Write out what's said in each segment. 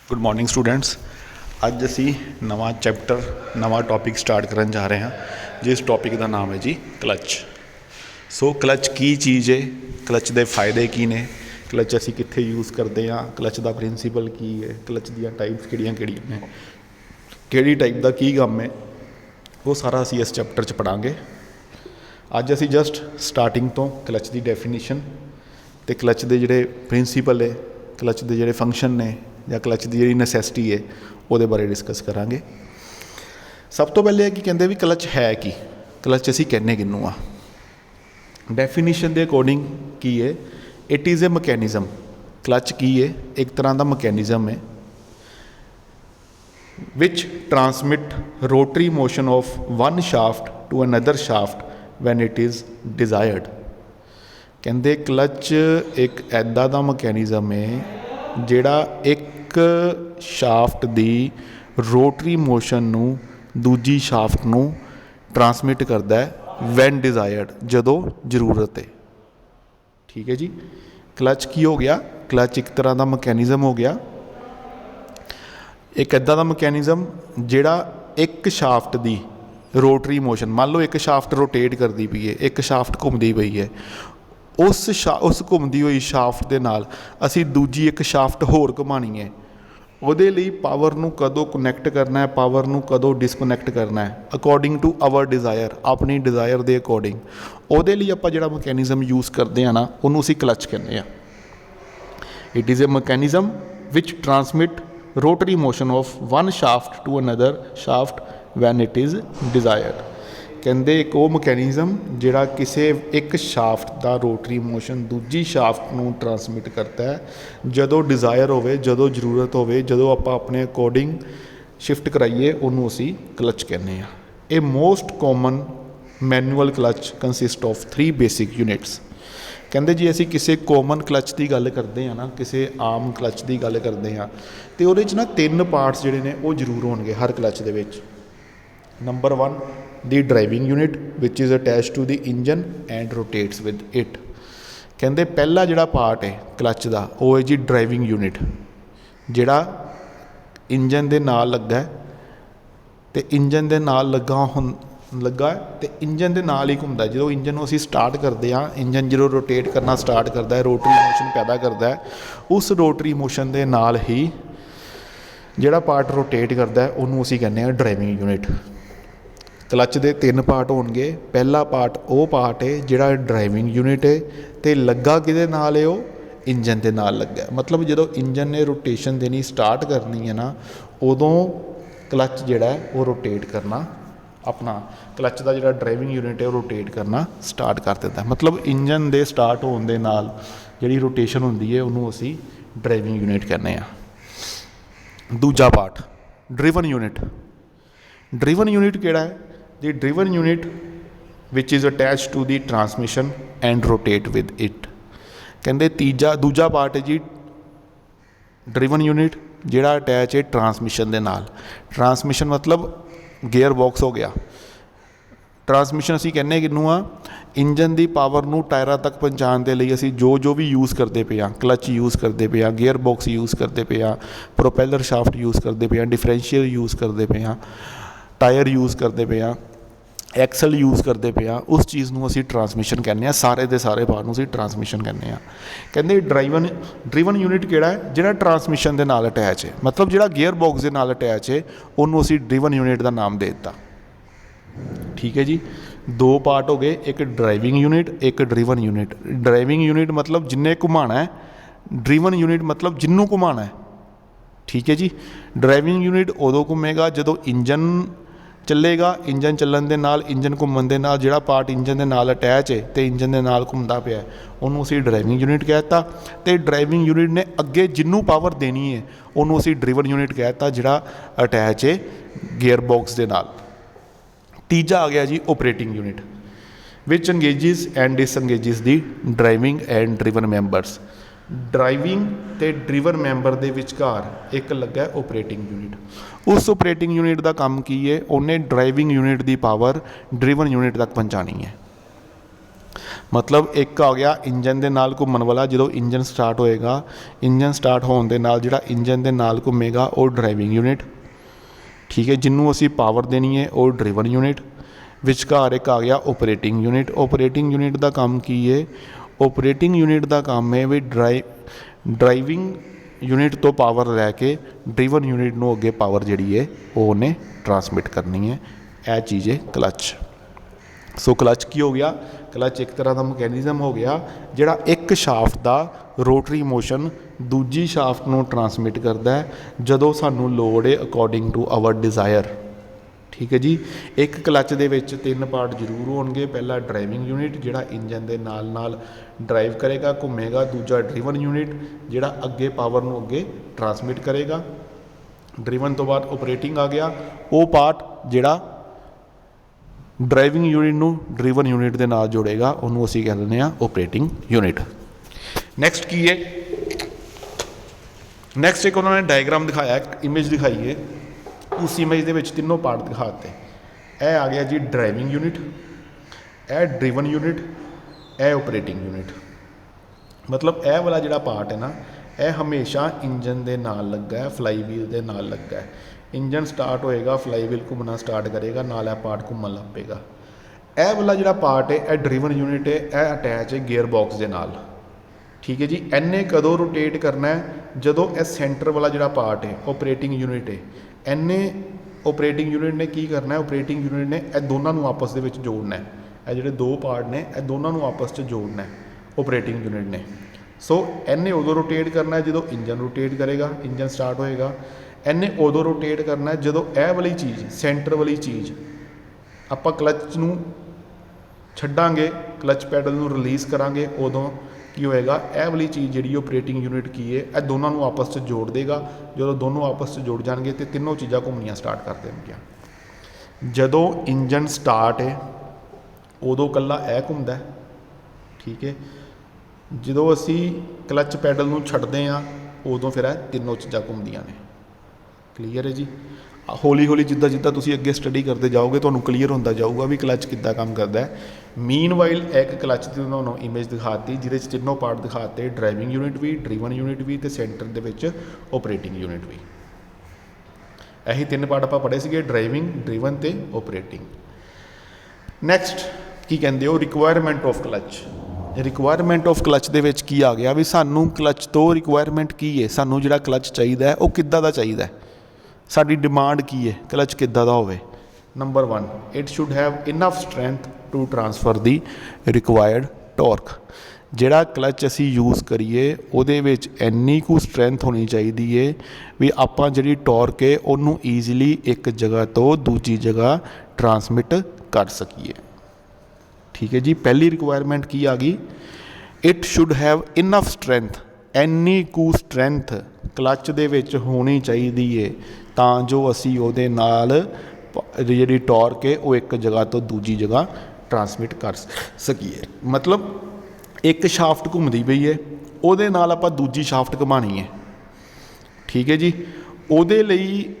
Good morning students. अज असी नवा chapter नवा टॉपिक स्टार्ट करन जा रहे हैं जिस टॉपिक का नाम है जी क्लच। सो क्लच की चीज़ है, क्लच के फायदे की ने, क्लच असी कित्थे यूज़ करते हैं, क्लच का प्रिंसीपल की है, क्लच दी टाइप्स किहड़ियां ने, किहड़ी टाइप का की काम है, वो सारा असी इस चैप्टर च पढ़ांगे। अज असी जस्ट स्टार्टिंग तो क्लच की डेफिनीशन तो क्लच के जिहड़े प्रिंसीपल है, क्लच के जिहड़े फंक्शन ने या क्लच की जी नसैसिटी है वो बारे डिस्कस करांगे। सब तो पहले कि कहते भी क्लच है कि क्लच असी कहने किनू आ। डेफिनीशन के अकॉर्डिंग की है, it is a mechanism. Clutch की है, एक तरह का मकैनिज़म है which transmit rotary motion of one shaft to another shaft when it is desired. कहते क्लच एक ऐदा दा मकैनिज़म है जिहड़ा एक शाफ्ट की रोटरी मोशन नू दूजी शाफ्ट नू ट्रांसमिट करता है वैन डिज़ायर्ड, जदों जरूरत है। ठीक है जी। क्लच की हो गया, क्लच एक तरह का मकैनिज़म हो गया, एक ऐदा दा मकैनिज़म जिहड़ा एक शाफ्ट की रोटरी मोशन, मान लो एक शाफ्ट रोटेट करती पई है, एक शाफ्ट घूमती पई है, उस घूमती हुई शाफ्ट के नाल असी दूजी एक शाफ्ट होर घुमानी है। ਉਹਦੇ ਲਈ पावर ਨੂੰ कदों कनैक्ट करना है, पावर ਨੂੰ कदों डिसकनैक्ट करना है, अकॉर्डिंग टू आवर डिज़ायर, अपनी डिज़ायर के अकॉर्डिंग। ਉਹਦੇ ਲਈ ਆਪਾਂ ਜਿਹੜਾ ਮਕੈਨਿਜ਼ਮ यूज़ करते हैं ना, ਉਹਨੂੰ ਅਸੀਂ क्लच कहते हैं। It is a mechanism which transmit rotary motion of one shaft to another shaft when it is desired. कहते एक वो मकैनिज़म जिहड़ा किसी एक शाफ्ट का रोटरी मोशन दूजी शाफ्ट नू ट्रांसमिट करता है जदों डिज़ायर होवे, जदों जरूरत होवे, जदों आपां अपने अकॉर्डिंग शिफ्ट कराइए, उन्होंने असी क्लच कहने हैं। A most common manual clutch consist of 3 basic units. कहते जी असी किसी कॉमन क्लच की गल करते हैं ना, किसी आम क्लच की गल करते हैं तो वो ना 3 पार्ट्स जिहड़े ने वो जरूर होणगे हर क्लच दे विच। नंबर 1 दी driving unit which is attach to the engine and rotates with it. कहते पहला जिहड़ा पार्ट है क्लच का वो है जी ड्राइविंग यूनिट, जिहड़ा इंजन दे नाल लगा है तो इंजन दे नाल लगा है तो इंजन दे नाल ही घूमता है। जो इंजन असी स्टार्ट करते हैं, इंजन जो रोटेट करना स्टार्ट करता है, रोटरी मोशन पैदा करता है, उस रोटरी मोशन के नाल ही जिहड़ा पार्ट रोटेट करता है उन्होंने असी कहने हैं ड्राइविंग यूनिट। क्लच के 3 पार्ट होणगे। पहला पार्ट वो पार्ट है जिहड़ा ड्राइविंग यूनिट है तो लगा किहदे नाल है, वो इंजन के नाल लगा। मतलब जो इंजन ने रोटेशन देनी स्टार्ट करनी है ना, उदों क्लच जिहड़ा है वो रोटेट करना, अपना क्लच का जिहड़ा ड्राइविंग यूनिट है वो रोटेट करना स्टार्ट कर देता है। मतलब इंजन के स्टार्ट होने दे नाल जिहड़ी रोटेशन होंदी है उन्होंने असी ड्राइविंग यूनिट कहने हैं। दूजा part driven unit. Driven unit किहड़ा है? The driven unit which is attach to the transmission and rotate with it. कहते दूजा पार्ट है जी ड्रिवन यूनिट जिहड़ा अटैच है ट्रांसमिशन के नाल। ट्रांसमिशन मतलब गेयर बॉक्स हो गया। ट्रांसमिशन असी कहने किनू आ, इंजन की पावर नू टायरां तक पहुँचाने के लिए असी जो भी यूज़ करते पे हाँ, क्लच यूज़ करते पे हाँ, गेयर बॉक्स यूज़ करते पे हाँ, प्रोपेलर शाफ्ट यूज़ करते पे हाँ, डिफरेंशियल यूज़ करते पे हाँ, टायर यूज़ करते पे हाँ, एक्सल यूज़ करते पे हाँ, उस चीज़ को असी ट्रांसमिशन कहने हैं। सारे के सारे पार्ट को असी ट्रांसमिशन कहने हैं। कहते ड्रिवन यूनिट किहड़ा है? जिहड़ा ट्रांसमिशन के नाल अटैच है, मतलब जिहड़ा गेयर बॉक्स के नाल अटैच है उन्होंने असी ड्रिवन यूनिट का नाम दे दिता। ठीक है जी। 2 पार्ट हो गए, एक ड्राइविंग यूनिट, एक ड्रिवन यूनिट। ड्राइविंग यूनिट मतलब जिन्हें घुमाना है, ड्रिवन यूनिट मतलब जिन्हों घुमाना है। ठीक है जी। ड्राइविंग यूनिट उदों घूमेगा जदों इंजन चलेगा, इंजन चलन के नाल, इंजन घूमन के नाल जिहड़ा पार्ट इंजन के नाल अटैच है तो इंजन के नाल घूमता पिया, उन्होंने असी ड्राइविंग यूनिट कहता। तो ड्राइविंग यूनिट ने अगे जिन्हों पावर देनी है उन्होंने असी ड्रिवन यूनिट कहता, जिहड़ा अटैच है गेयर बॉक्स के नाल। तीजा आ गया जी operating unit which engages and disengages the driving and driven members. Driving तो ड्रिवन मैंबर के विचकार एक लगा है ऑपरेटिंग यूनिट। उस ऑपरेटिंग यूनिट का काम की है, उन्हें ड्राइविंग यूनिट की पावर ड्रिवन यूनिट तक पहुँचानी है। मतलब एक आ गया इंजन ਦੇ ਨਾਲ ਘੁੰਮਣ ਵਾਲਾ, ਜਦੋਂ ਇੰਜਨ ਸਟਾਰਟ ਹੋਏਗਾ, ਇੰਜਨ ਸਟਾਰਟ ਹੋਣ ਦੇ ਨਾਲ ਜਿਹੜਾ ਇੰਜਨ ਦੇ ਨਾਲ ਘੁੰਮੇਗਾ ਉਹ ਡਰਾਈਵਿੰਗ ਯੂਨਿਟ, ਠੀਕ ਹੈ, ਜਿਹਨੂੰ ਅਸੀਂ ਪਾਵਰ ਦੇਣੀ ਹੈ ਉਹ ਡਰਿਵਨ ਯੂਨਿਟ। ਵਿਚਕਾਰ ਇੱਕ ਆ ਗਿਆ ਓਪਰੇਟਿੰਗ ਯੂਨਿਟ। ਓਪਰੇਟਿੰਗ ਯੂਨਿਟ ਦਾ ਕੰਮ ਕੀ ਹੈ? ਓਪਰੇਟਿੰਗ ਯੂਨਿਟ ਦਾ ਕੰਮ ਹੈ ਵੀ ਡਰਾਈਵਿੰਗ ਯੂਨਿਟ ਤੋਂ ਪਾਵਰ ਲੈ ਕੇ ਡਰਿਵਨ ਯੂਨਿਟ ਨੂੰ ਅੱਗੇ ਪਾਵਰ ਜਿਹੜੀ ਹੈ ਉਹ ਉਹਨੇ ਟਰਾਂਸਮਿਟ ਕਰਨੀ ਹੈ। ਇਹ ਚੀਜ਼ ਹੈ ਕਲਚ। ਸੋ ਕਲਚ ਕੀ ਹੋ ਗਿਆ? ਕਲਚ ਇੱਕ ਤਰ੍ਹਾਂ ਦਾ ਮਕੈਨਿਜ਼ਮ ਹੋ ਗਿਆ ਜਿਹੜਾ ਇੱਕ ਸ਼ਾਫਟ ਦਾ ਰੋਟਰੀ ਮੋਸ਼ਨ ਦੂਜੀ ਸ਼ਾਫਟ ਨੂੰ ਟਰਾਂਸਮਿਟ ਕਰਦਾ ਹੈ ਜਦੋਂ ਸਾਨੂੰ ਲੋੜ ਹੈ ਅਕੋਰਡਿੰਗ ਟੂ ਆਵਰ ਡਿਜ਼ਾਇਰ। ਠੀਕ ਹੈ ਜੀ। ਇੱਕ ਕਲਚ ਦੇ ਵਿੱਚ 3 ਪਾਰਟ ਜ਼ਰੂਰ ਹੋਣਗੇ। ਪਹਿਲਾ ਡਰਾਈਵਿੰਗ ਯੂਨਿਟ ਜਿਹੜਾ ਇੰਜਨ ਦੇ ਨਾਲ ਨਾਲ ਡਰਾਈਵ ਕਰੇਗਾ, ਘੁੰਮੇਗਾ। ਦੂਜਾ ਡਰਿਵਨ ਯੂਨਿਟ ਜਿਹੜਾ ਅੱਗੇ ਪਾਵਰ ਨੂੰ ਅੱਗੇ ਟਰਾਂਸਮਿਟ ਕਰੇਗਾ। ਡਰਿਵਨ ਤੋਂ ਬਾਅਦ ਓਪਰੇਟਿੰਗ ਆ ਗਿਆ, ਉਹ ਪਾਰਟ ਜਿਹੜਾ ਡਰਾਈਵਿੰਗ ਯੂਨਿਟ ਨੂੰ ਡਰਿਵਨ ਯੂਨਿਟ ਦੇ ਨਾਲ ਜੋੜੇਗਾ, ਉਹਨੂੰ ਅਸੀਂ ਕਹਿ ਦਿੰਦੇ ਹਾਂ ਓਪਰੇਟਿੰਗ ਯੂਨਿਟ। ਨੈਕਸਟ ਕੀ ਹੈ? ਨੈਕਸਟ ਇੱਕ ਉਹਨਾਂ ਨੇ ਡਾਇਗਰਾਮ ਦਿਖਾਇਆ, ਇੱਕ ਇਮੇਜ ਦਿਖਾਈ ਹੈ। ਉਸ ਇਮੇਜ ਦੇ ਵਿੱਚ ਤਿੰਨੋਂ ਪਾਰਟ ਦਿਖਾ ਦਿੱਤੇ। ਇਹ ਆ ਗਿਆ ਜੀ ਡਰਾਈਵਿੰਗ ਯੂਨਿਟ, ਇਹ ਡਰਿਵਨ ਯੂਨਿਟ, ਇਹ ਓਪਰੇਟਿੰਗ ਯੂਨਿਟ। ਮਤਲਬ ਇਹ ਵਾਲਾ ਜਿਹੜਾ ਪਾਰਟ ਹੈ ਨਾ, ਇਹ ਹਮੇਸ਼ਾ ਇੰਜਨ ਦੇ ਨਾਲ ਲੱਗਾ ਹੈ, ਫਲਾਈ ਵੀਲ ਦੇ ਨਾਲ ਲੱਗਾ ਹੈ। ਇੰਜਨ ਸਟਾਰਟ ਹੋਏਗਾ, ਫਲਾਈ ਵੀਲ ਘੁੰਮਣਾ ਸਟਾਰਟ ਕਰੇਗਾ, ਨਾਲ ਇਹ ਪਾਰਟ ਘੁੰਮਣ ਲੱਗ ਪਏਗਾ। ਇਹ ਵਾਲਾ ਜਿਹੜਾ ਪਾਰਟ ਹੈ ਇਹ ਡਰਿਵਨ ਯੂਨਿਟ ਹੈ, ਇਹ ਅਟੈਚ ਹੈ ਗੇਅਰ ਬਾਕਸ ਦੇ ਨਾਲ। ਠੀਕ ਹੈ ਜੀ। ਇਹਨੇ ਕਦੋਂ ਰੋਟੇਟ ਕਰਨਾ ਹੈ? ਜਦੋਂ ਇਹ ਸੈਂਟਰ ਵਾਲਾ ਜਿਹੜਾ ਪਾਰਟ ਹੈ ਓਪਰੇਟਿੰਗ ਯੂਨਿਟ ਹੈ, ਇਹਨੇ ਓਪਰੇਟਿੰਗ ਯੂਨਿਟ ਨੇ ਕੀ ਕਰਨਾ ਹੈ? ਓਪਰੇਟਿੰਗ ਯੂਨਿਟ ਨੇ ਇਹ ਦੋਨਾਂ ਨੂੰ ਆਪਸ ਦੇ ਵਿੱਚ ਜੋੜਨਾ ਹੈ। ਇਹ ਜਿਹੜੇ ਦੋ ਪਾਰਟ ਨੇ ਇਹ ਦੋਨਾਂ ਨੂੰ ਆਪਸ 'ਚ ਜੋੜਨਾ ਹੈ ਓਪਰੇਟਿੰਗ ਯੂਨਿਟ ਨੇ। ਸੋ ਇਹਨੇ ਉਦੋਂ ਰੋਟੇਟ ਕਰਨਾ ਹੈ ਜਦੋਂ ਇੰਜਨ ਰੋਟੇਟ ਕਰੇਗਾ, ਇੰਜਨ ਸਟਾਰਟ ਹੋਏਗਾ। ਇਹਨੇ ਉਦੋਂ ਰੋਟੇਟ ਕਰਨਾ ਜਦੋਂ ਇਹ ਵਾਲੀ ਚੀਜ਼, ਸੈਂਟਰ ਵਾਲੀ ਚੀਜ਼, ਆਪਾਂ ਕਲਚ ਨੂੰ ਛੱਡਾਂਗੇ, ਕਲਚ ਪੈਡਲ ਨੂੰ ਰਿਲੀਜ਼ ਕਰਾਂਗੇ, ਉਦੋਂ ਕੀ ਹੋਏਗਾ? ਇਹ ਵਾਲੀ ਚੀਜ਼ ਜਿਹੜੀ ਓਪਰੇਟਿੰਗ ਯੂਨਿਟ ਕੀ ਹੈ, ਇਹ ਦੋਨਾਂ ਨੂੰ ਆਪਸ 'ਚ ਜੋੜ ਦੇਗਾ। ਜਦੋਂ ਦੋਨੋਂ ਆਪਸ 'ਚ ਜੁੜ ਜਾਣਗੇ ਤੇ ਤਿੰਨੋਂ ਚੀਜ਼ਾਂ ਘੁੰਮਣੀਆਂ ਸਟਾਰਟ ਕਰ ਦੇਣਗੀਆਂ। ਜਦੋਂ ਇੰਜਨ ਸਟਾਰਟ ਹੈ ਉਦੋਂ ਇਕੱਲਾ ਇਹ ਘੁੰਮਦਾ, ਠੀਕ ਹੈ। ਜਦੋਂ ਅਸੀਂ ਕਲਚ ਪੈਡਲ ਨੂੰ ਛੱਡਦੇ ਹਾਂ ਉਦੋਂ ਫਿਰ ਇਹ ਤਿੰਨੋਂ ਚੀਜ਼ਾਂ ਘੁੰਮਦੀਆਂ ਨੇ। ਕਲੀਅਰ ਹੈ ਜੀ। ਹੌਲੀ ਹੌਲੀ ਜਿੱਦਾਂ ਜਿੱਦਾਂ ਤੁਸੀਂ ਅੱਗੇ ਸਟੱਡੀ ਕਰਦੇ ਜਾਓਗੇ ਤੁਹਾਨੂੰ ਕਲੀਅਰ ਹੁੰਦਾ ਜਾਊਗਾ ਵੀ ਕਲਚ ਕਿੱਦਾਂ ਕੰਮ ਕਰਦਾ ਹੈ। ਮੀਨਵਾਈਲ ਇੱਕ ਕਲਚ ਦੀ ਤੁਹਾਨੂੰ ਇਮੇਜ ਦਿਖਾਤੀ ਜਿਹਦੇ 'ਚ ਤਿੰਨੋਂ ਪਾਰਟ ਦਿਖਾਤੇ, ਡਰਾਈਵਿੰਗ ਯੂਨਿਟ ਵੀ, ਡਰਿਵਨ ਯੂਨਿਟ ਵੀ ਅਤੇ ਸੈਂਟਰ ਦੇ ਵਿੱਚ ਓਪਰੇਟਿੰਗ ਯੂਨਿਟ ਵੀ। ਇਹੀ 3 ਪਾਰਟ ਆਪਾਂ ਪੜ੍ਹੇ ਸੀਗੇ, ਡਰਾਈਵਿੰਗ, ਡਰਿਵਨ ਅਤੇ ਓਪਰੇਟਿੰਗ। ਨੈਕਸਟ ਕੀ ਕਹਿੰਦੇ ਹੋ? Requirement of clutch. Requirement of clutch ਦੇ ਵਿੱਚ ਕੀ ਆ ਗਿਆ ਵੀ ਸਾਨੂੰ ਕਲਚ ਤੋਂ ਰਿਕੁਆਇਰਮੈਂਟ ਕੀ ਹੈ? ਸਾਨੂੰ ਜਿਹੜਾ ਕਲਚ ਚਾਹੀਦਾ ਹੈ ਉਹ ਕਿੱਦਾਂ ਦਾ ਚਾਹੀਦਾ ਹੈ? ਸਾਡੀ ਡਿਮਾਂਡ ਕੀ ਹੈ? ਕਲਚ ਕਿੱਦਾਂ ਦਾ ਹੋਵੇ? Number 1, it should have enough strength to transfer the required torque. ਜਿਹੜਾ ਕਲਚ ਅਸੀਂ ਯੂਜ਼ ਕਰੀਏ ਉਹਦੇ ਵਿੱਚ ਇੰਨੀ ਕੁ ਸਟਰੈਂਥ ਹੋਣੀ ਚਾਹੀਦੀ ਹੈ ਵੀ ਆਪਾਂ ਜਿਹੜੀ ਟੋਰਕ ਹੈ ਉਹਨੂੰ ਈਜ਼ੀਲੀ ਇੱਕ ਜਗ੍ਹਾ ਤੋਂ ਦੂਜੀ ਜਗ੍ਹਾ ਟਰਾਂਸਮਿਟ ਕਰ ਸਕੀਏ। ਠੀਕ ਹੈ ਜੀ। ਪਹਿਲੀ ਰਿਕੁਆਇਰਮੈਂਟ ਕੀ ਆ ਗਈ? It should have enough strength. ਇੰਨੀ ਕੁ ਸਟਰੈਂਥ ਕਲਚ ਦੇ ਵਿੱਚ ਹੋਣੀ ਚਾਹੀਦੀ ਹੈ ਤਾਂ ਜੋ ਅਸੀਂ ਉਹਦੇ ਨਾਲ ਜਿਹੜੀ ਟੋਰਕ ਹੈ ਉਹ ਇੱਕ ਜਗ੍ਹਾ ਤੋਂ ਦੂਜੀ ਜਗ੍ਹਾ ਟਰਾਂਸਮਿਟ ਕਰ ਸਕੀਏ। ਮਤਲਬ ਇੱਕ ਸ਼ਾਫਟ ਘੁੰਮਦੀ ਪਈ ਹੈ, ਉਹਦੇ ਨਾਲ ਆਪਾਂ ਦੂਜੀ ਸ਼ਾਫਟ ਘੁਮਾਉਣੀ ਹੈ। ਠੀਕ ਹੈ ਜੀ। ਉਹਦੇ ਲਈ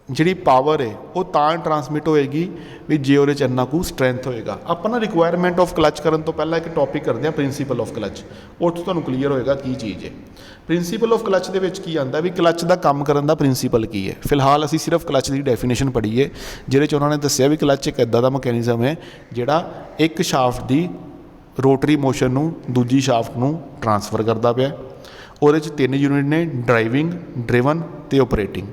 ਜਿਹੜੀ ਪਾਵਰ ਹੈ ਉਹ ਤਾਂ ਟਰਾਂਸਮਿਟ ਹੋਏਗੀ ਵੀ ਜੇ ਉਹਦੇ 'ਚ ਇੰਨਾ ਕੁ ਸਟਰੈਂਥ ਹੋਏਗਾ। ਆਪਾਂ ਨਾ ਰਿਕੁਆਇਰਮੈਂਟ ਆਫ ਕਲਚ ਕਰਨ ਤੋਂ ਪਹਿਲਾਂ ਇੱਕ ਟੌਪਿਕ ਕਰਦੇ ਹਾਂ ਪ੍ਰਿੰਸੀਪਲ ਆਫ ਕਲਚ। ਉਹ 'ਚ ਤੁਹਾਨੂੰ ਕਲੀਅਰ ਹੋਏਗਾ ਕੀ ਚੀਜ਼ ਹੈ। ਪ੍ਰਿੰਸੀਪਲ ਆਫ ਕਲਚ ਦੇ ਵਿੱਚ ਕੀ ਆਉਂਦਾ ਵੀ ਕਲਚ ਦਾ ਕੰਮ ਕਰਨ ਦਾ ਪ੍ਰਿੰਸੀਪਲ ਕੀ ਹੈ। ਫਿਲਹਾਲ ਅਸੀਂ ਸਿਰਫ ਕਲਚ ਦੀ ਡੈਫੀਨੇਸ਼ਨ ਪੜ੍ਹੀ ਹੈ ਜਿਹਦੇ 'ਚ ਉਹਨਾਂ ਨੇ ਦੱਸਿਆ ਵੀ ਕਲਚ ਇੱਕ ਇੱਦਾਂ ਦਾ ਮਕੈਨਿਜ਼ਮ ਹੈ ਜਿਹੜਾ ਇੱਕ ਸ਼ਾਫਟ ਦੀ ਰੋਟਰੀ ਮੋਸ਼ਨ ਨੂੰ ਦੂਜੀ ਸ਼ਾਫਟ ਨੂੰ ਟਰਾਂਸਫਰ ਕਰਦਾ ਪਿਆ। ਉਹਦੇ 'ਚ 3 ਯੂਨਿਟ ਨੇ, ਡਰਾਈਵਿੰਗ, ਡਰਿਵਨ ਅਤੇ ਓਪਰੇਟਿੰਗ।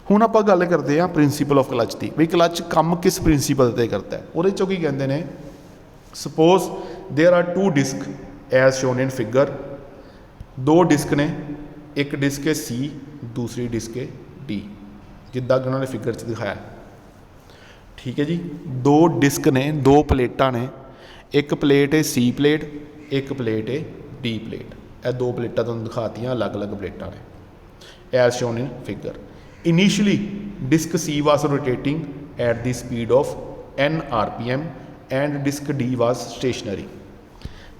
ਹੁਣ ਆਪਾਂ ਗੱਲ ਕਰਦੇ ਹਾਂ principal of clutch the we clutch ਕੰਮ ਕਿਸ ਪ੍ਰਿੰਸੀਪਲ 'ਤੇ ਕਰਦਾ ਹੈ। ਉਹਦੇ 'ਚੋਂ ਕੀ ਕਹਿੰਦੇ ਨੇ? Suppose there are 2 disc as shown in figure. 2 disc ਨੇ, ਇੱਕ ਡਿਸਕ ਹੈ C, ਦੂਸਰੀ ਡਿਸਕ ਹੈ D, ਜਿੱਦਾਂ ਕਿ ਉਹਨਾਂ ਨੇ ਫਿਗਰ 'ਚ ਦਿਖਾਇਆ। ਠੀਕ ਹੈ ਜੀ। 2 ਡਿਸਕ ਨੇ, 2 ਪਲੇਟਾਂ ਨੇ। ਇੱਕ ਪਲੇਟ ਹੈ C ਪਲੇਟ, ਇੱਕ ਪਲੇਟ ਹੈ D ਪਲੇਟ। ਇਹ 2 ਪਲੇਟਾਂ ਤੁਹਾਨੂੰ ਦਿਖਾਤੀਆਂ, ਅਲੱਗ-ਅਲੱਗ ਪਲੇਟਾਂ ਨੇ as shown in figure. Initially, disk C was rotating at the speed of n rpm and disk D was stationary।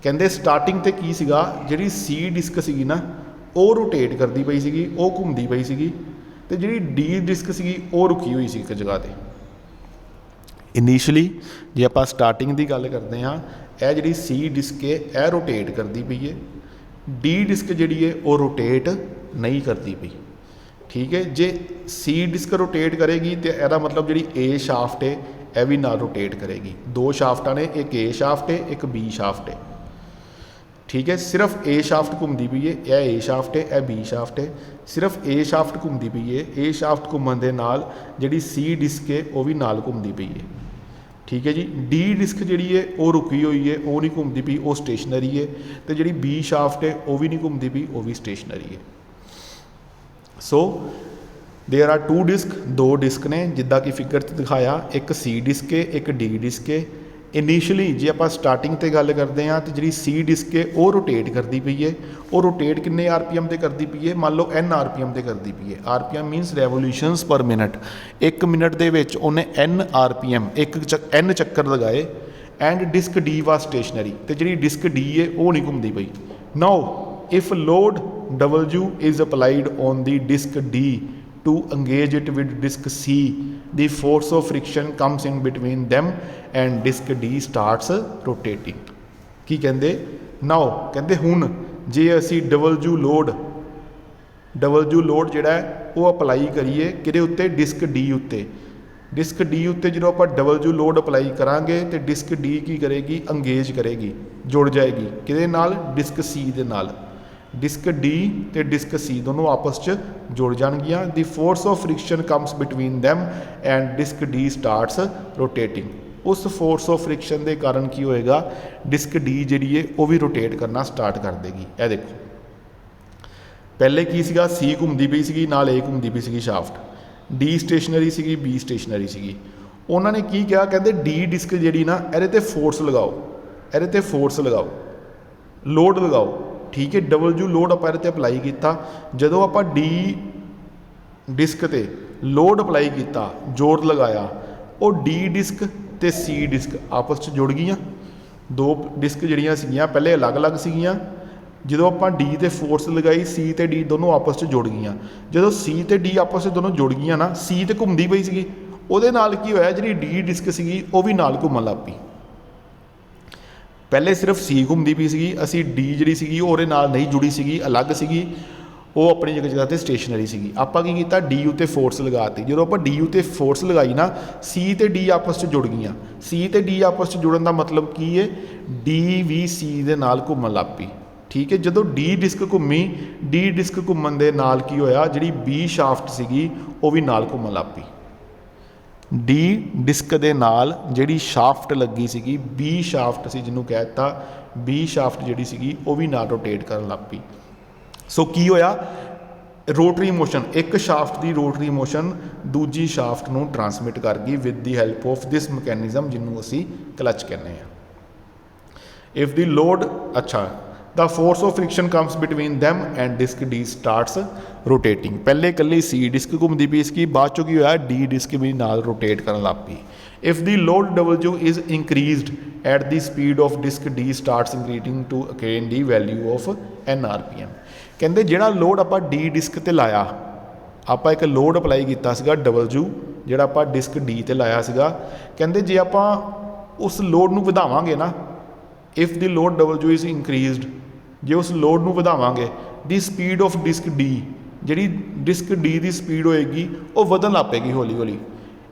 ਕਹਿੰਦੇ ਸਟਾਰਟਿੰਗ 'ਤੇ ਕੀ ਸੀਗਾ, ਜਿਹੜੀ C ਡਿਸਕ ਸੀਗੀ ਨਾ ਉਹ ਰੋਟੇਟ ਕਰਦੀ ਪਈ ਸੀਗੀ, ਉਹ ਘੁੰਮਦੀ ਪਈ ਸੀਗੀ, ਅਤੇ ਜਿਹੜੀ D ਡਿਸਕ ਸੀਗੀ ਉਹ ਰੁਕੀ ਹੋਈ ਸੀ ਇੱਕ ਜਗ੍ਹਾ 'ਤੇ। ਇਨੀਸ਼ੀਅਲੀ ਜੇ ਆਪਾਂ ਸਟਾਰਟਿੰਗ ਦੀ ਗੱਲ ਕਰਦੇ ਹਾਂ, ਇਹ ਜਿਹੜੀ C ਡਿਸਕ ਹੈ ਇਹ ਰੋਟੇਟ करती पई है, D डिस्क जिहड़ी है वो रोटेट नहीं करती पई। ठीक है, जे C डिस्क रोटेट करेगी तो यदा मतलब जी A शाफ्ट है यह भी नाल रोटेट करेगी। दो शाफ्टां ने, एक A शाफ्ट है एक B शाफ्ट है। ठीक है, सिर्फ A शाफ्ट घूमती पई है, यह A शाफ्ट है यह B शाफ्ट है। सिर्फ A शाफ्ट घूमती पई है, A शाफ्ट घूमन दे नाल जिहड़ी C डिस्क है वो भी नाल घूमती पई है। ठीक है जी, D डिस्क जिहड़ी है वो रुकी हुई है, वो नहीं घूमती पई, वो स्टेशनरी है। तो जिहड़ी B शाफ्ट है वो भी नहीं घूमती पई, वो भी स्टेशनरी है। So there are two disc, दो डिस्क ने जिद्दां कि फिगर दिखाया, एक C डिस्क है एक D डिस्क है। इनिशियली जे आप स्टार्टिंग ते गल करते हैं तो जी C डिस्क है वो रोटेट करती पई है। वो रोटेट किन्ने RPM ते करती पई है, मान लो N RPM ते करती पई है। RPM मीनस रेवोल्यूशनस पर मिनट, एक मिनट दे विच उन्हें N RPM N चक्कर लगाए। And disc D was stationary, तो जी डिस्क D है वो नहीं घूमती पई। Now if load W is applied on the disc D to engage it with disk C, the force of friction comes in between them and disk D starts rotating। की कहते now कहते हुण जे असी W लोड जिहड़ा है वो apply करिए किहदे उत्ते, डिस्क D उत्ते। डिस्क D उत्ते जो आप W लोड अप्लाई करांगे तो डिस्क D की करेगी, अंगेज करेगी, जुड़ जाएगी किहदे नाल, डिस्क C दे नाल। डिस्क D तो डिस्क C दोनों आपस च जुड़ जाएगियाँ। The force of friction comes between them and disc D starts rotating. उस फोर्स ऑफ फ्रिक्शन के कारण की होएगा, डिस्क D जिहड़ी है वो भी रोटेट करना स्टार्ट कर देगी। यह देखो पहले की सीगा, C घूमती पई सीगी नाल A घूमती पई सीगी शाफ्ट, D स्टेशनरी सीगी B स्टेशनरी सीगी। उन्होंने की कहा, कहते D डिस्क जिहड़ी ना इहदे ते फोर्स लगाओ, इहदे ते फोर्स लगाओ, लोड लगाओ। ठीक है, W लोड आप इहदे ते अप्लाई किया, जदों आप D डिस्क ते लोड अप्लाई किया, जोर लगाया, वो D डिस्क ते C डिस्क आपस च जुड़ गईयां। दो डिस्क जिहड़ियां सीगियां पहले अलग अलग सीगियां, जदों आप D ते फोर्स लगाई C ते D दोनों आपस च जुड़ गईयां। जदों C ते D आपस च दोनों जुड़ गईयां ना, C ते घूमदी पई सीगी, उहदे नाल की होया, जिहड़ी D डिस्क सीगी वो भी नाल घूमन लग पई। पहले सिर्फ C घूमती पई सीगी, असी D जिहड़ी सीगी ਉਹਦੇ ਨਾਲ नहीं जुड़ी सीगी, अलग सीगी, वो अपनी जगह ते स्टेशनरी सीगी। आपां की कीता, D उत्ते फोर्स लगाती। जो आप D उत्ते फोर्स लगाई ना, C ते D आपस च जुड़ गईयां। C ते D आपस च जुड़न का मतलब की है, D भी C दे नाल घूमन लग पई। ठीक है, जदों D डिस्क घूमी, D डिस्क घूमन दे नाल की होया, जिहड़ी B शाफ्ट सीगी वो भी नाल घूमन लग पई। D डिस्क दे नाल जिहड़ी शाफ्ट लगी सीगी, B शाफ्ट सी जिन्हों कहता, B शाफ्ट जिहड़ी सीगी वो भी नाल रोटेट करन लग पई। सो की होया, रोटरी मोशन, एक शाफ्ट की रोटरी मोशन दूजी शाफ्ट नूं ट्रांसमिट कर गई with the help of this mechanism जिन्हों असी क्लच कहने हैं। इफ द लोड, अच्छा, the force of friction comes between them and disc D starts rotating. पहले कल्ली C डिस्क घूमती पई इसकी, बाद चो की होया, D डिस्क भी नाल रोटेट करन लग पई। If the load W is increased at the speed of disc D starts increasing to attain the value of N RPM। कहते जिहड़ा लोड आपां D डिस्क ते लाया, आपां एक लोड अप्लाई कीता सीगा W जिहड़ा आपां डिस्क D ते लाया सीगा, कहते जे आपां उस लोड नूं वधावांगे ना, if the load W is increased, जे उस लोड नूं वधावांगे, the speed of disc D, जिहड़ी डिस्क D की स्पीड होएगी वो वधन लग पेगी हौली हौली,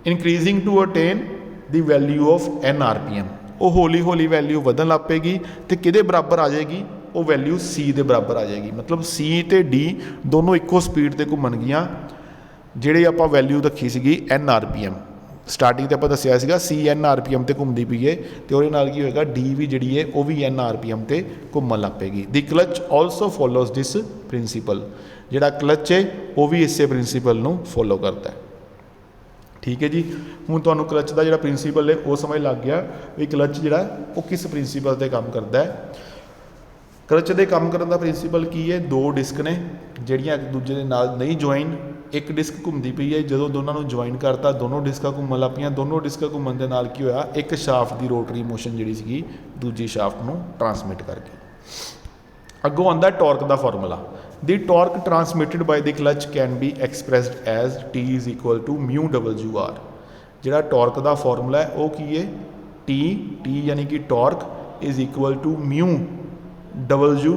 increasing to attain the value of N RPM। वो हौली हौली वैल्यू वधन लग पेगी तो किहदे बराबर आ जाएगी, वो वैल्यू C के बराबर आ जाएगी। मतलब C ते D दोनों इक्को स्पीड ते घूमन गियां, जिहड़ी आपां वैल्यू रखी सीगी N RPM। स्टार्टिंग तो आप दसिया सीगा C N RPM ते घूमती पई है, तो ਉਹਦੇ ਨਾਲ ਕੀ ਹੋਏਗਾ, D भी जिहड़ी है वो भी N RPM ते घूमन लग Peggy. The clutch also follows this principal, जिहड़ा क्लच है वो भी इसे प्रिंसीपल नूं फॉलो करता है। ठीक है जी, हुण तुहानूं क्लच का जिहड़ा प्रिंसीपल है वो समझ लग गया भी क्लच जिहड़ा वो किस प्रिंसीपल ते काम करता है। क्लच के काम करने का प्रिंसीपल की है, दो डिस्क ने जिहड़ियां एक दूजे के नाल नहीं ज्वाइन, एक डिस्क घूमती पई है, जो दोनों को ज्वाइन करता दोनों डिस्क घूमन लग पईयां, दोनों डिस्क घूमन के नाल की होया, एक शाफ्ट की रोटरी मोशन जिहड़ी सीगी दूजी शाफ्ट नूं ट्रांसमिट कर गई। अगों आंदा टॉर्क का formula. The torque transmitted by the clutch can be expressed as T is equal to mu WR। जिहड़ा टॉर्क का फॉर्मूला है वो की है, T यानी कि torque is equal to mu W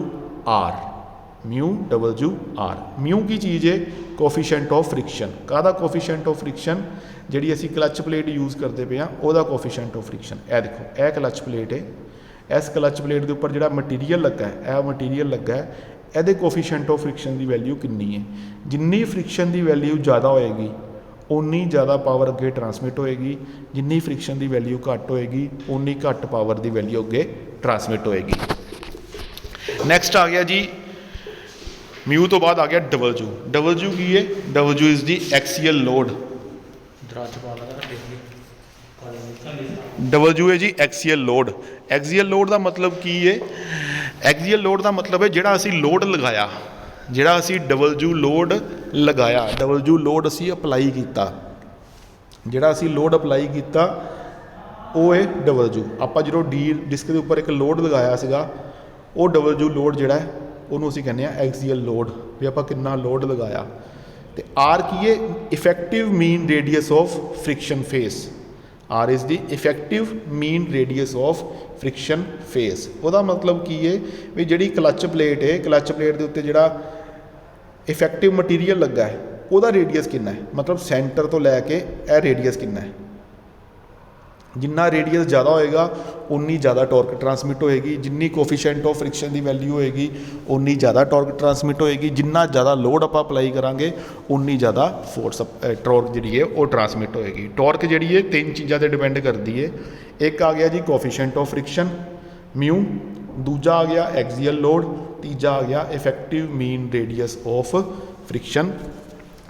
R. Mu W R, mu की चीज़ है कोफिशेंट ऑफ फ्रिक्शन। काहदा कोफिशेंट ऑफ फ्रिक्शन, जी असी क्लच प्लेट यूज़ करते पे हाँ वह कोफिशेंट ऑफ फ्रिक्शन। यह देखो यह क्लच प्लेट है, इस क्लच प्लेट के उपर जो मटीरीयल लगा है, यह मटीरीयल लगा है, ये कोफिशेंट ऑफ फ्रिक्शन की वैल्यू कितनी है। जिन्नी फ्रिक्शन की वैल्यू ज़्यादा होएगी उन्नी ज़्यादा पावर अगे ट्रांसमिट होएगी, जिन्नी फ्रिक्शन की वैल्यू घट होएगी उन्नी घट पावर की वैल्यू अगे ट्रांसमिट होएगी। नैक्सट आ गया जी म्यू तो बाद आ गया डबलयू। डबलयू की है, डबलयू इज़ दी एक्सीयल लोड। डबलयू है जी एक्सीयल लोड। एक्सीयल लोड का मतलब की है, एक्सीयल लोड का मतलब है जिहड़ा असी लोड लगाया, जिहड़ा असी डबलयू लोड लगाया, डबलयू लोड असी अपलाई किया, जिहड़ा असी लोड अपलाई किया वो है डबलयू। आपां जो डी डिस्क के उपर एक लोड लगाया सीगा वो डबलयू लोड जिहड़ा है उन्होंने असीं कहने एक्सीयल लोड, भी आपां कितना लोड लगाया। तो आर की है effective mean radius of friction face. R is the effective mean radius of friction face. वह मतलब की है भी जी क्लच प्लेट है, क्लच प्लेट के उत्ते जिहड़ा इफेक्टिव मटीरीयल लगा है वह रेडियस कितना है, मतलब सेंटर तो लैके यह रेडियस कितना है। जिन्ना रेडियस ज़्यादा होएगा उन्नी ज़्यादा टॉर्क ट्रांसमिट होएगी, जिन्नी कोफिशेंट ऑफ फ्रिक्शन की वैल्यू होएगी उन्नी ज़्यादा टॉर्क ट्रांसमिट होएगी, जिन्ना ज़्यादा लोड आप अप्लाई करांगे उन्नी ज़्यादा फोर्स टॉर्क जी है वो ट्रांसमिट होएगी। टॉर्क जी है तीन चीज़ों पर डिपेंड करती है। एक आ गया जी कोफिशेंट ऑफ फ्रिक्शन म्यू, दूजा आ गया एक्सीयल लोड, तीजा आ गया effective mean radius of friction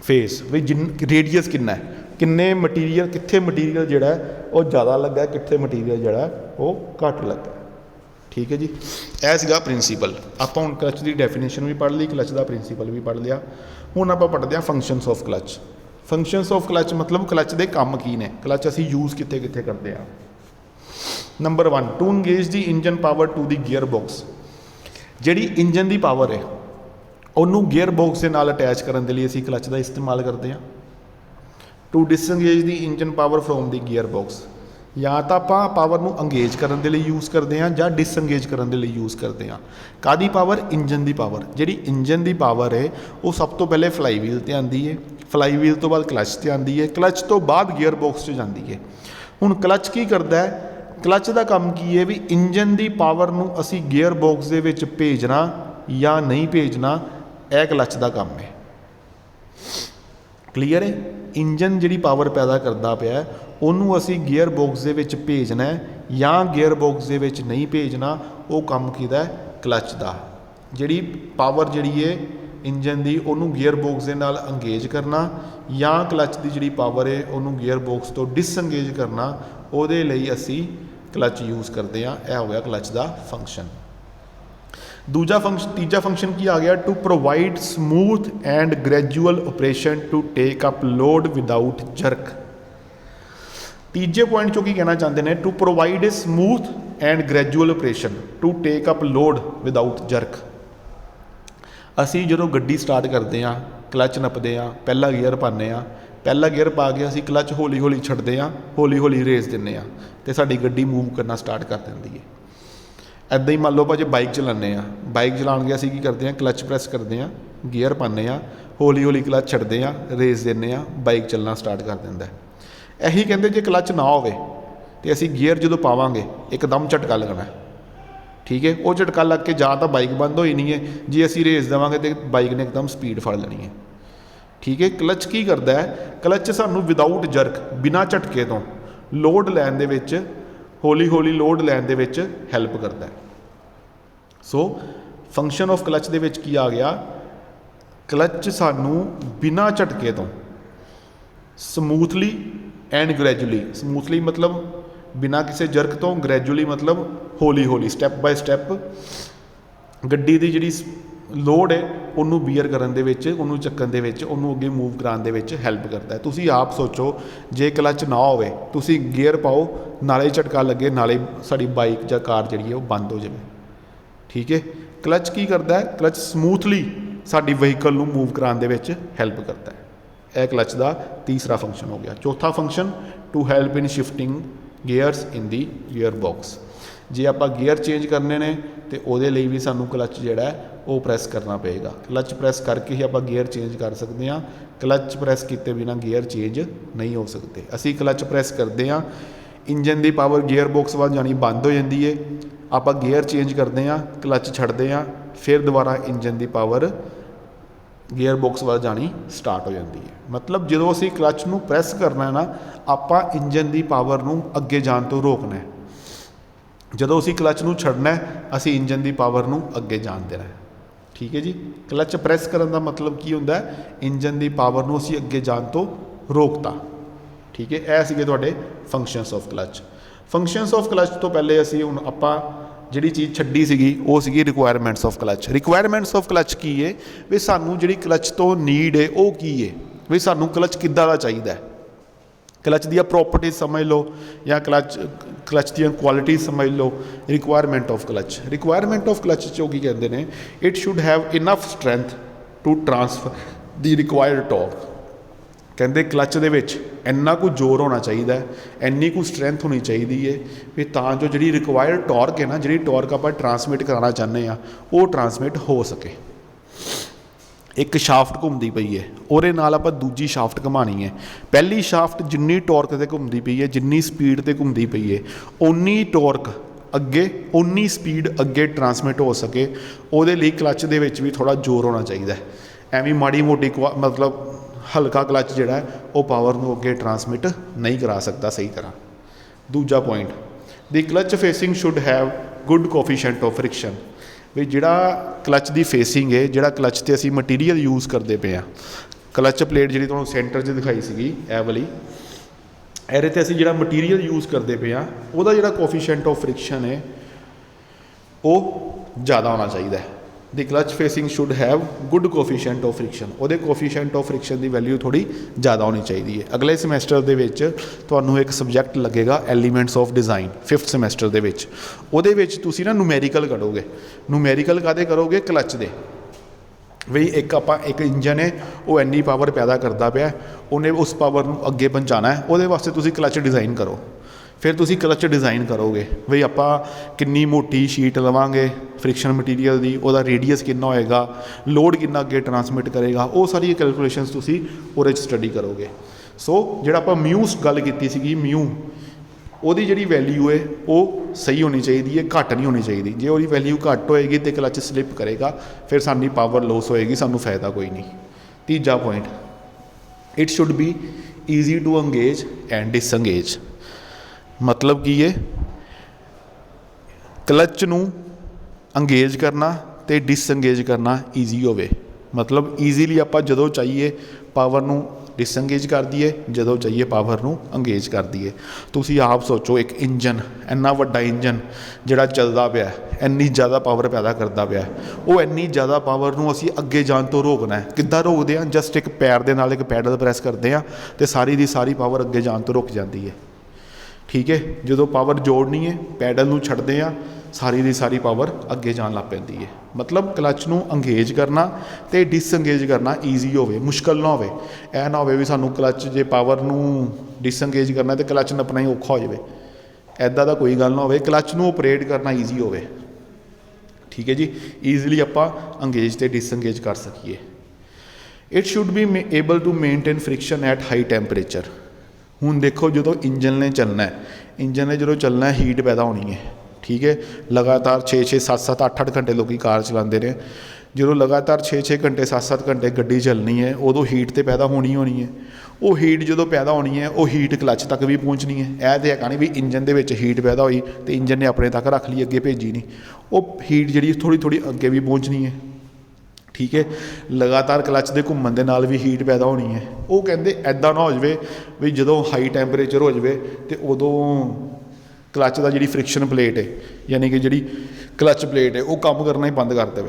face. भी जिन रेडियस कितना है, किन्ने मटीरीयल कित्थे मटीरीयल जिहड़ा है वो ज़्यादा लगा है, कित्थे मटीरीयल जिहड़ा है वो घट लगा है। ठीक है जी, यह सीगा प्रिंसीपल। आप हुण क्लच की डेफिनेशन भी पढ़ ली, क्लच का प्रिंसीपल भी पढ़ लिया। हुण आपां पढ़दे हां functions of clutch. Functions of clutch मतलब क्लच के काम की ने, क्लच असीं यूज़ कित्थे कित्थे करते हैं। Number 1 to engage the engine power to the gear box. जिहड़ी इंजन की पावर है उन्होंने गियर बॉक्स के नाल अटैच करने के लिए असीं क्लच का इस्तेमाल करते हैं। To disengage the engine power from the gear box, या तो आप पावर को अंगेज करने के लिए यूज़ करते हैं या डिसंगेज करने के लिए यूज़ करते हैं। कादी पावर, इंजन की पावर। जी इंजन की पावर है वो सब तो पहले फ्लाई व्हील से आती है, फ्लाई व्हील तो बाद क्लच से आती है, क्लच तो बाद गियर बॉक्स जाती है। हुण क्लच की करता है, क्लच का काम की है भी इंजन की पावर को असी गियर बॉक्स के विच भेजना या नहीं भेजना, यह क्लच का काम है। क्लीयर है, इंजन जी पावर पैदा करता पाया उन्होंने असी गियर बॉक्स के भेजना है या गियर बॉक्स के नहीं भेजना, वो काम किया है क्लच का। जी पावर जी है इंजन की उन्होंने गियर बॉक्स के नाल अंगेज करना या क्लच की जी पावर है उन्होंने गियर बॉक्स तो डिसंगेज करना, वो असी क्लच यूज़ करते हैं। यह हो गया क्लच का फंक्शन। दूजा फंक्शन, तीजा फंक्शन की आ गया to provide smooth and gradual operation to take up load without jerk. तीजे पॉइंट चो की कहना चाहते हैं, to provide a smooth and gradual operation to take up load without jerk. असी जो गड्डी स्टार्ट करते हैं, क्लच नपते हैं, पहला गियर पाने, पहला गियर पा के असी क्लच हौली हौली छड्डते हैं, हौली हौली रेस देने, तो साडी गड्डी मूव करना स्टार्ट कर देती है। ऐदा ही मान लो भाजी बाइक चलाने, बाइक चलान के असी की करते हैं, क्लच प्रैस करते हैं, गियर पाने, हौली हौली क्लच छड्डते हैं, रेस देने, बाइक चलना स्टार्ट कर देंदा है। यही कहते जे क्लच ना होवे तो असी गियर जो पावांगे एकदम झटका लगना। ठीक है, वो झटका लग के जा तो बाइक बंद हो जानी है, जे असी रेस देवांगे तो बाइक ने एकदम स्पीड फड़ लेनी है। ठीक है, क्लच की करता है, क्लच सानू विदाउट जर्क बिना झटके तो लोड लैन दे विच हौली हौली लोड लैन दे विच हैल्प करता है। सो फंक्शन ऑफ क्लच दे विच की आ गया, क्लच सानू बिना झटके तो समूथली एंड ग्रैजुअली, समूथली मतलब बिना किसी जर्क तो, ग्रैजुअली मतलब हौली हौली स्टैप बाय स्टैप गड्डी की जी लोड है उन्होंने बीयर करने के, उन्होंने चक्कन के, उन्होंने अगे मूव कराने के हैल्प करता है। तुसी आप सोचो जे क्लच ना होवे, तुसी गियर पाओ नाले झटका लगे, नाले साड़ी बाइक या कार जी है वो बंद हो जाए। ठीक है, क्लच की करता है, क्लच समूथली साड़ी वहीकल को मूव कराने के हैल्प करता है। यह क्लच का तीसरा फंक्शन हो गया। चौथा function to help in shifting gears in the gear box. जे आप गियर चेंज करने ने तो वो लिए भी सानू क्लच जोड़ा है वो प्रैस करना पेगा। क्लच प्रैस करके ही आप गियर चेंज कर सकते हैं। क्लच प्रैस किए बिना गियर चेंज नहीं हो सकते। असी क्लच प्रैस करते हैं, इंजन की पावर गियर बॉक्स वाल जानी बंद हो जाती है, आप गियर चेंज करते हैं, क्लच छड्डते हैं, फिर दोबारा इंजन की पावर गियर बॉक्स वाल जानी स्टार्ट हो जाती है। मतलब जो असी क्लच नूं प्रैस करना है ना, आप इंजन की पावर नूं अगे जाण तो रोकना है। जो असी क्लच नूं छड्डना है, असी इंजन की पावर नूं अगे जाण देना है। ठीक है जी। क्लच प्रैस करने का मतलब की होंदा है, इंजन की पावर नूं असी अगे जाण तो रोकता। ठीक है, यह सीगे तुहाडे functions of clutch. Functions of clutch तो पहले असी हुण आपां जिहड़ी चीज़ छड्डी सीगी वो सीगी requirements of clutch. Requirements of clutch की है भी सानू जिहड़ी क्लच तो नीड है वो की है, भी सानू क्लच किद्दां दा चाहीदा है। क्लच दी प्रॉपर्टीज समझ लो या क्लच दी क्वालिटी समझ लो। Requirement of clutch, requirement of clutch चो की कहते हैं, it should have enough strength to transfer the required torque. कहते क्लच दे विच इन्ना कुछ जोर होना चाहिए, इन्नी कुछ स्ट्रेंथ होनी चाहिए भी तां जो जी रिक्वायर्ड टॉर्क है ना, जी टॉर्क आप ट्रांसमिट कराना चाहते हैं वो ट्रांसमिट हो सके। एक शाफ्ट घूमती पई है, और नाल आपां दूजी शाफ्ट घुमानी है। पहली शाफ्ट जिन्नी टॉर्क से घूमती पई है, जिन्नी स्पीड से घूमती पई है, उन्नी टॉर्क अगे उन्नी स्पीड अगे ट्रांसमिट हो सके। उहदे लई क्लच दे विच भी थोड़ा जोर होना चाहिए। एवं माड़ी मोटी मतलब हल्का क्लच जिहड़ा है वो पावर नूं अगे ट्रांसमिट नहीं करा सकता सही तरह। दूजा point, the clutch facing should have good coefficient of friction. भी जिहड़ा क्लच की फेसिंग है, जिहड़ा क्लच ते असी मटीरियल यूज़ करते पे हैं, क्लच प्लेट जिहड़ी तुहानूं सेंटर 'च दिखाई सीगी ए वाली, ਇਹਦੇ ਤੇ ਅਸੀਂ ਜਿਹੜਾ मटीरियल यूज़ करते पे हाँ ਉਹਦਾ ਜਿਹੜਾ कोफिशिएंट ऑफ फ्रिक्शन है वो ज़्यादा होना चाहिए। The clutch facing should have good coefficient of friction. ਉਹਦੇ कोफिशिएंट ऑफ फ्रिक्शन की वैल्यू थोड़ी ज़्यादा होनी चाहिए है। अगले समैसटर ਦੇ ਵਿੱਚ ਤੁਹਾਨੂੰ एक सबजैक्ट लगेगा elements of design 5th semester ਦੇ ਵਿੱਚ। ਉਹਦੇ ਵਿੱਚ ਤੁਸੀਂ ਨਾ ਨੂਮੈਰੀਕਲ करोगे। ਨੂਮੈਰੀਕਲ ਕਾਹਦੇ करोगे? क्लच ਦੇ। बई एक इंजन है वो इन्नी पावर पैदा करता पाया, उन्हें उस पावर नूं अगे पहुँचाना है, वो वास्ते तुसी क्लच डिज़ाइन करो। फिर तुसी क्लच डिज़ाइन करोगे बई आपां कितनी मोटी शीट लवांगे फ्रिक्शन मटीरियल की, उसका रेडियस कितना होएगा, लोड कितना अगे ट्रांसमिट करेगा, वो सारी कैलकुलेशनस तुसी उहदे च स्टडी करोगे। सो जिहड़ा आपां म्यू गल कीती सीगी, म्यू ਉਹਦੀ ਜਿਹੜੀ वैल्यू है वो सही होनी चाहिए है, घट नहीं होनी चाहिए। जे वो वैल्यू घट होएगी तो क्लच स्लिप करेगा, फिर साडी पावर लॉस होएगी, सानू फायदा कोई नहीं। तीजा point, it should be easy to engage and disengage. मतलब की है क्लच नू अंगेज करना तो डिसंगेज करना ईजी होवे। मतलब ईजीली आप जो चाहिए पावर नू डिसंगेज कर दिए, जो चाहिए पावर नू अंगेज कर दिए। तुसी आप सोचो एक इंजन, इन्ना वड्डा इंजन जिहड़ा चलदा पिया, इन्नी ज़्यादा पावर पैदा करता पिया, वो इन्नी ज़्यादा पावर नू असी अगे जाण तो रोकना है। किद्दां रोकदे हैं? जस्ट एक पैर दे नाल एक पैडल प्रैस करते हैं तो सारी दी सारी पावर अगे जाण तो रुक जाती है। ठीक है, जो पावर जोड़नी है पैडल नू छड्डदे हैं, सारी दी सारी पावर अगे जाण लग पैंदी है। मतलब क्लच नू अंगेज करना तो डिसंगेज करना ईजी होवे, मुश्किल ना होवे। ऐ ना होवे भी सानू क्लच जे पावर नू डिसंगेज करना तो क्लच नप्पना ही औखा हो जाए, ऐदा दा कोई गल ना होवे। क्लच नू ऑपरेट करना ईजी होवे। ठीक है जी, ईजीली आपां अंगेज तो डिसंगेज कर सकीए। It should be able to maintain friction at high temperature. हुण देखो जो इंजन ने चलना है, इंजन ने जो चलना है हीट पैदा होनी है। ठीक है, लगातार 6-6 7-7 8-8 घंटे लोग कार चलाते हैं। जो लगातार 6-6 घंटे 7-7 घंटे गड्डी चलनी है, उदों हीट तो पैदा होनी है। वो हीट जो पैदा होनी है वो हीट क्लच तक भी पहुँचनी है। यह तो है नहीं भी इंजन के हीट पैदा हुई तो इंजन ने अपने तक रख ली, अगे भेजी नहीं। वो हीट जी थोड़ी थोड़ी अगे भी पहुँचनी है। ठीक है, लगातार क्लच के घूमन के नाल भी हीट पैदा होनी है। वो कहते ऐदा ना हो जाए भी जो हाई टैंपरेचर हो जाए तो उदों क्लच का जी फ्रिक्शन प्लेट है, यानी कि जी क्लच प्लेट है वो काम करना ही बंद कर दे।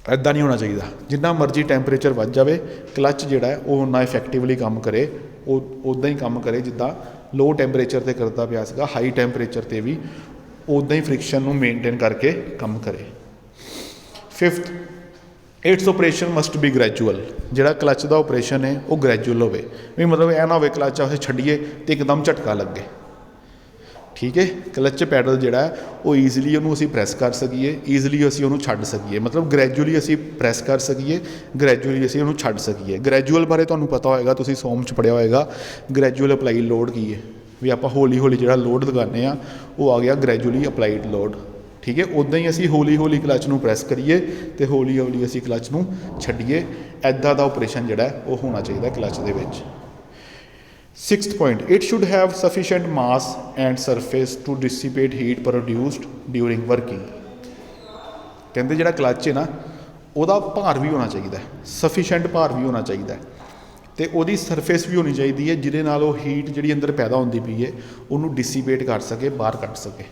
ऐदा नहीं होना चाहिए। जिन्ना मर्जी टैंपरेचर बढ़ जाए, क्लच जोड़ा है वो उन्ना इफेक्टिवली काम करे, वो उदा ही काम करे जिदा लो टैंपरेचर पर करता पाया सीगा, हाई टैंपरेचर पर भी उदा ही फ्रिक्शन में मेनटेन करके काम करे। 5th, its operation must be gradual. जोड़ा क्लच का ऑपरेशन है वो ग्रैजुअल हो, मतलब यह ना हो क्लच अस छड्डिए तो एकदम झटका लगे। ठीक है। क्लच पैडल जिहड़ा वो ईजिली उन्होंने असीं प्रैस कर सकीए, ईजिली असीं उन्होंने छड्ड सकीए, मतलब ग्रैजुअली असीं प्रैस कर सकीए, ग्रैजुअली असीं उन्होंने छड्ड सकीए। ग्रैजुअल बारे तुहानूं पता होएगा, तुसीं सोम च पढ़िया होएगा ग्रैजुअल अप्लाई लोड की है, भी आपां हौली हौली जिहड़ा लोड लगाने आ वो आ गया ग्रैजुअली अप्लाइड लोड। ठीक है, उदां ही असीं हौली हौली क्लच नूं प्रैस करिए तो हौली हौली असीं क्लच नूं छड्डीए, ऐदां दा ऑपरेशन जिहड़ा वो होना चाहिए क्लच दे विच। 6th point, it should have sufficient mass and surface to dissipate heat produced during working। कहते जिहड़ा क्लच है ना ਉਹਦਾ ਭਾਰ भी होना चाहिए, सफिशेंट भार भी होना चाहिए, तो ਉਹਦੀ ਸਰਫੇਸ भी होनी चाहिए है ਜਿਹਦੇ ਨਾਲ ਉਹ ਹੀਟ ਜਿਹੜੀ ਅੰਦਰ ਪੈਦਾ ਹੁੰਦੀ ਪਈ ਹੈ ਉਹਨੂੰ ਡਿਸੀਪੇਟ ਕਰ ਸਕੇ, ਬਾਹਰ ਕੱਢ ਸਕੇ।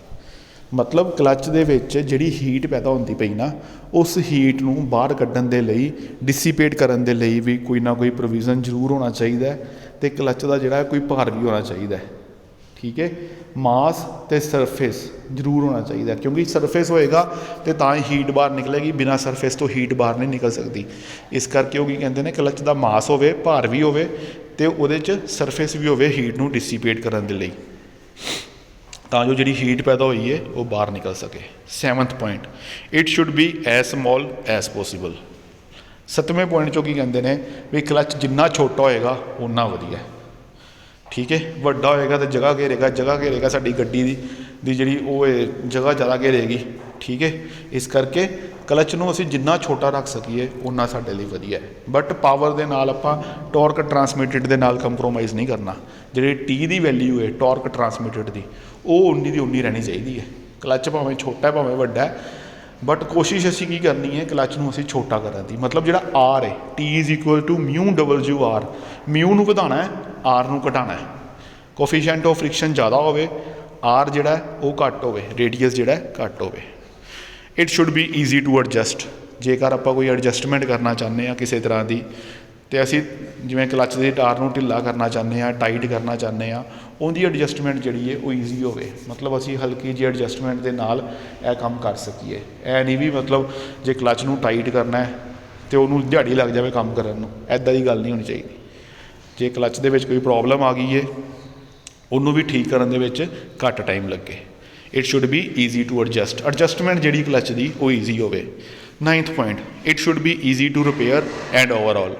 मतलब क्लच ਦੇ ਵਿੱਚ ਜਿਹੜੀ ਹੀਟ ਪੈਦਾ ਹੁੰਦੀ ਪਈ ਨਾ ਉਸ ਹੀਟ ਨੂੰ ਬਾਹਰ ਕੱਢਣ ਦੇ ਲਈ, ਡਿਸੀਪੇਟ ਕਰਨ ਦੇ ਲਈ ਵੀ ਕੋਈ ਨਾ ਕੋਈ ਪ੍ਰੋਵੀਜ਼ਨ ਜ਼ਰੂਰ ਹੋਣਾ ਚਾਹੀਦਾ, ਤੇ ਕਲਚ ਦਾ ਜਿਹੜਾ ਕੋਈ ਭਾਰ ਵੀ ਹੋਣਾ ਚਾਹੀਦਾ। ठीक है, मास ते सरफेस जरूर होना चाहिए, क्योंकि सरफेस होएगा तो तां ही हीट बाहर निकलेगी, बिना सरफेस तो हीट बाहर नहीं निकल सकती। इस करके वो की कहते हैं क्लच का मास होवे, भार भी होवे ते उहदे च सरफेस भी होवे हीट नूं डिसीपेट करन दे लई, तां जो जिहड़ी हीट पैदा होई है वो बाहर निकल सके। 7th point, it should be as small as possible. 7वें पॉइंट चो की कहते हैं भी क्लच जिन्ना छोटा होएगा उन्ना वधिया। ठीक है, वड्डा होएगा तो जगह घेरेगा साडी गड्डी दी जिहड़ी वो जगह ज़्यादा घेरेगी। ठीक है, इस करके क्लच नूं असीं जिन्ना छोटा रख सकीए उन्ना साडे लई वधिया है। बट पावर दे नाल आपां टॉर्क ट्रांसमिटेड दे नाल कंप्रोमाइज़ नहीं करना। जिहड़ी टी दी वैल्यू है टॉर्क ट्रांसमिटेड दी वो उन्नी दी उन्नी रहनी चाहिए है। क्लच भावें छोटा है भावें वड्डा है, बट कोशिश असीं की करनी है क्लच नूं असीं छोटा करन दी। मतलब जिहड़ा आर है T is equal to mu W R, mu नूं वधाउणा है, आर नूं घटाना है। कोफिशिएंट ऑफ फ्रिक्शन ज़्यादा होवे, आर जिहड़ा वो घट होवे, रेडियस जिहड़ा घट होवे। It should be easy to adjust. जेकर आपां कोई एडजस्टमेंट करना चाहते हैं किसी तरह की, तो असीं जिवें क्लच की टार नूं ढिला करना चाहते हैं, टाइट करना चाहते हैं, उहदी एडजस्टमेंट जिहड़ी है वो ईजी होवे। मतलब असीं हल्की जी एडजस्टमेंट के नाल यह काम कर सकीए। ऐ नहीं भी मतलब जे क्लच नूं टाइट करना है तो उन्होंने दिहाड़ी लग जाए काम करन नूं, ऐदां दी गल नहीं होनी चाहिए। जे क्लच दे विच कोई प्रॉब्लम आ गई है उन्होंने भी ठीक करन दे विच घट टाइम लगे। It should be easy to adjust, adjustment जिहड़ी क्लच दी वो ईजी होवे। 9th point, it should be easy to repair and overall.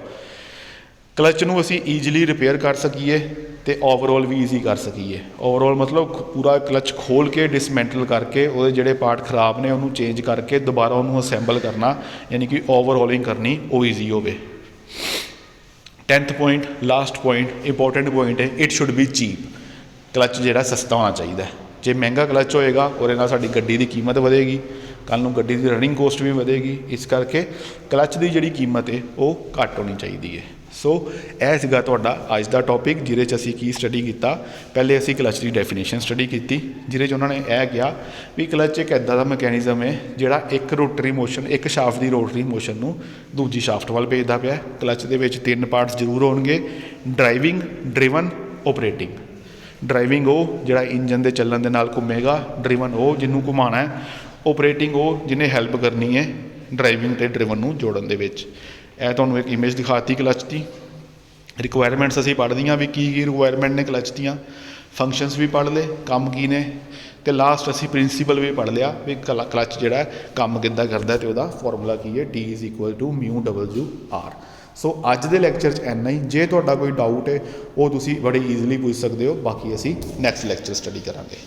Clutch नूं असीं ईजिली रिपेयर कर सकीए तो ओवरऑल भी ईजी कर सकीए। ओवरऑल मतलब पूरा क्लच खोल के डिसमेंटल करके वो जिहड़े पार्ट खराब ने उन्होंने चेंज करके दोबारा उन्होंने असैंबल करना, यानी कि ओवरऑलिंग करनी वो ईजी होवे। 10th point, last point, important point है, it should be cheap. Clutch जिहड़ा सस्ता होना चाहिए। जे महंगा क्लच होएगा और साडी गड्डी की कीमत वधेगी, कल नूं गड्डी की रनिंग कोस्ट भी वधेगी। इस करके क्लच की जिहड़ी कीमत है वो घट होनी चाहिए है। सो यह सीगा तुहाडा अज दा टॉपिक, जिहदे च असीं की स्टडी कीता। पहले असीं क्लच की डेफिनेशन स्टडी की, जिहदे च उन्होंने यह कहा भी क्लच एक ऐदा दा मैकेनिज़म है जिहड़ा एक रोटरी मोशन, एक शाफ्ट की रोटरी मोशन नूं दूजी शाफ्ट वाल भेजदा पिया। क्लच दे विच 3 पार्ट्स जरूर होणगे, ड्राइविंग, ड्रिवन, ऑपरेटिंग। ड्राइविंग वो जिहड़ा इंजन के चलन के नाल घूमेगा, ड्रिवन वो जिन्हों घुमाना है, ऑपरेटिंग वो जिन्हें हैल्प करनी है ड्राइविंग तो ड्रिवन नूं जोड़न दे विच। यह तुहानूं एक इमेज दिखाती क्लच की। रिक्वायरमेंट्स असीं पढ़ लियां भी की रिक्वायरमेंट ने क्लच दियां, फंक्शनस भी पढ़ ले काम की ने, तो लास्ट असीं प्रिंसीपल भी पढ़ लिया भी क्लच जिहड़ा काम किद्दां करदा ते उहदा फॉर्मूला की है, T is equal to mu W R. So अज दे लैक्चर इन्ना ही। जे तुहाडा कोई डाउट है वो तुसीं बड़े ईजिली पूछ सकते हो, बाकी असीं नैक्सट लैक्चर स्टडी करांगे।